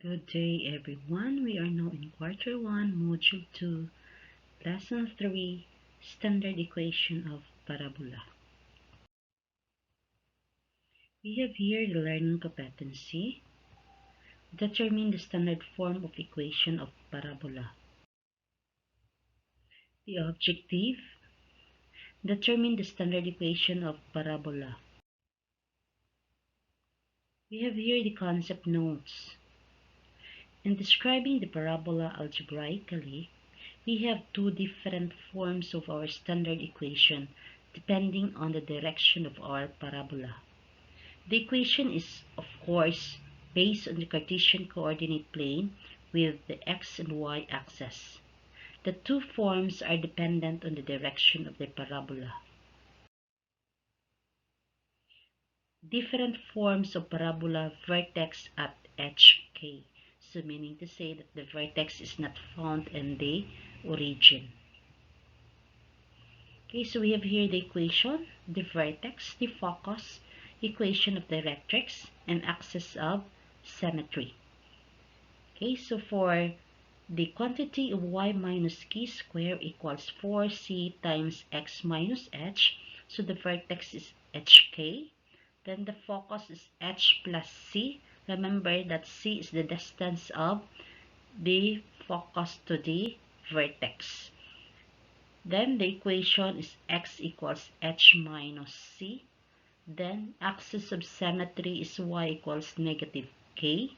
Good day, everyone. We are now in Quarter 1, Module 2, Lesson 3, Standard Equation of Parabola. We have here the learning competency. Determine the standard form of equation of parabola. The objective. Determine the standard equation of parabola. We have here the concept notes. In describing the parabola algebraically, we have two different forms of our standard equation depending on the direction of our parabola. The equation is, of course, based on the Cartesian coordinate plane with the x and y axes. The two forms are dependent on the direction of the parabola. Different forms of parabola vertex at hk. So meaning to say that the vertex is not found in the origin. Okay, so we have here the equation, the vertex, the focus, equation of directrix, and axis of symmetry. Okay, so for the quantity of y minus k square equals 4c times x minus h, so the vertex is hk. Then the focus is h plus c. Remember that c is the distance of the focus to the vertex. Then the equation is x equals h minus c. Then axis of symmetry is y equals negative k.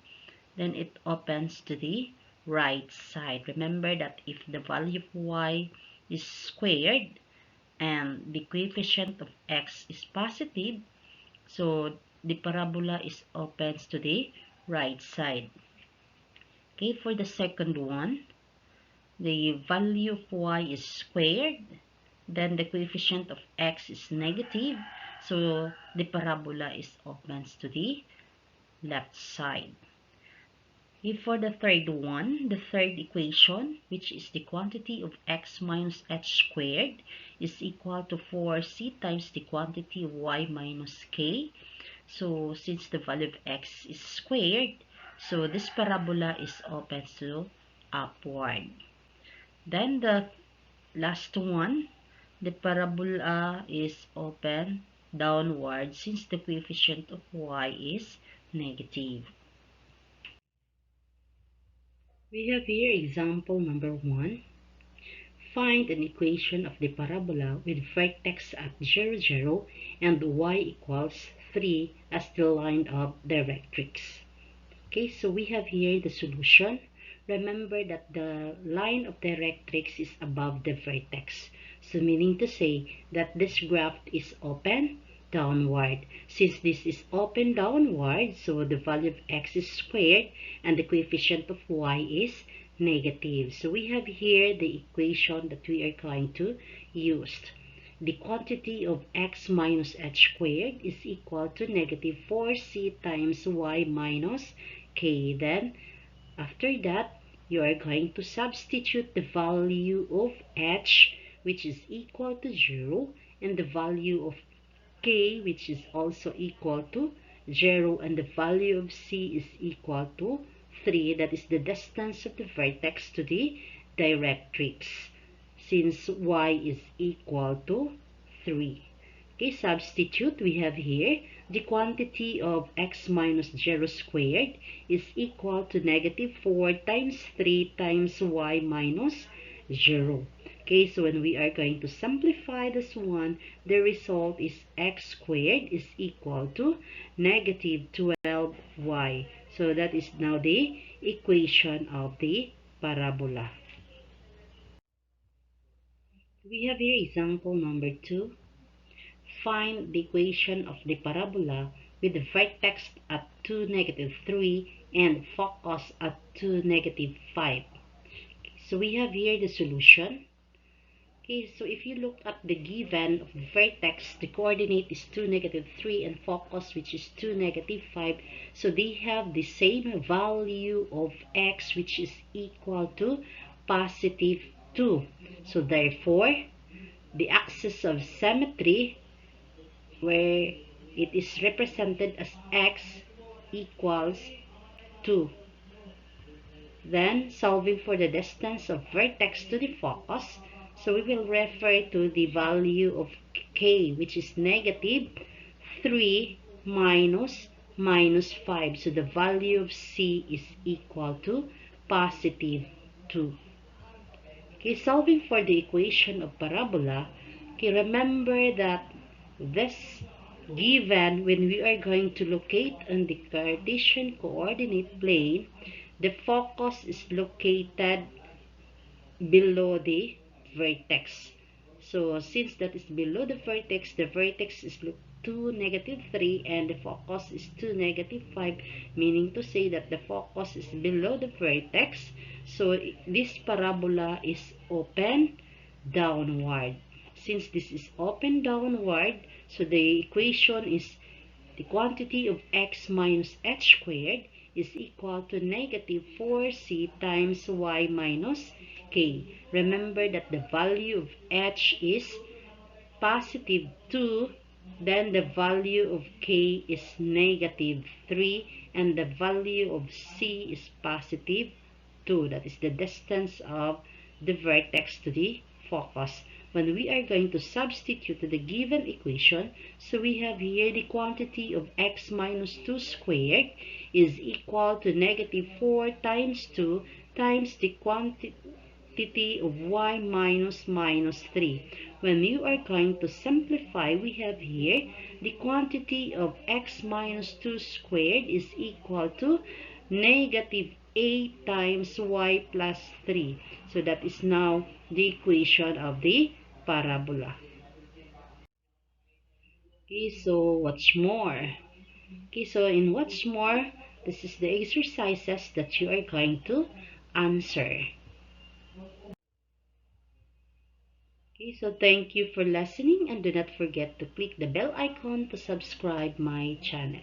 Then it opens to the right side. Remember that if the value of y is squared and the coefficient of x is positive, so the parabola is opens to the right side. Okay, for the second one, the value of y is squared, then the coefficient of x is negative, so the parabola is opens to the left side. Okay, for the third one, the third equation, which is the quantity of x minus h squared, is equal to 4c times the quantity of y minus k. So since the value of x is squared, so this parabola is open to upward. Then the last one, the parabola is open downward since the coefficient of y is negative. We have here example number 1. Find an equation of the parabola with vertex at 0, 0 and y equals 3 as the line of directrix. Okay, so we have here the solution. Remember that the line of directrix is above the vertex. So meaning to say that this graph is open downward. Since this is open downward, so the value of x is squared and the coefficient of y is negative. So we have here the equation that we are going to use. The quantity of x minus h squared is equal to negative 4c times y minus k. Then, after that, you are going to substitute the value of h, which is equal to 0, and the value of k, which is also equal to 0, and the value of c is equal to 3. That is the distance of the vertex to the directrix, since y is equal to 3. Okay, substitute. We have here the quantity of x minus 0 squared is equal to negative 4 times 3 times y minus 0. Okay, so when we are going to simplify this one, the result is x squared is equal to negative 12y. So that is now the equation of the parabola. We have here example number 2. Find the equation of the parabola with the vertex at 2, negative 3 and focus at 2, negative 5. So we have here the solution. Okay, so if you look at the given of the vertex, the coordinate is 2, negative 3 and focus, which is 2, negative 5. So they have the same value of x, which is equal to positive 2. So therefore, the axis of symmetry, where it is represented as x equals 2. Then, solving for the distance of vertex to the focus, so we will refer to the value of k, which is negative 3 minus 5. So the value of c is equal to positive 2. Okay, solving for the equation of parabola, okay, remember that this given when we are going to locate on the Cartesian coordinate plane, the focus is located below the vertex. So since that is below the vertex is 2, negative 3, and the focus is 2, negative 5, meaning to say that the focus is below the vertex. So this parabola is open downward. Since this is open downward, so the equation is the quantity of x minus h squared is equal to negative 4c times y minus k. Remember that the value of h is positive 2, then the value of k is negative 3, and the value of c is positive 2. That is the distance of the vertex to the focus. When we are going to substitute to the given equation, so we have here the quantity of x minus 2 squared is equal to negative 4 times 2 times the quantity of y minus 3. When you are going to simplify, we have here the quantity of x minus 2 squared is equal to negative 8 times y plus 3. So that is now the equation of the parabola. Okay, so what's more? Okay, so in what's more, this is the exercises that you are going to answer. Okay, so thank you for listening, and do not forget to click the bell icon to subscribe my channel.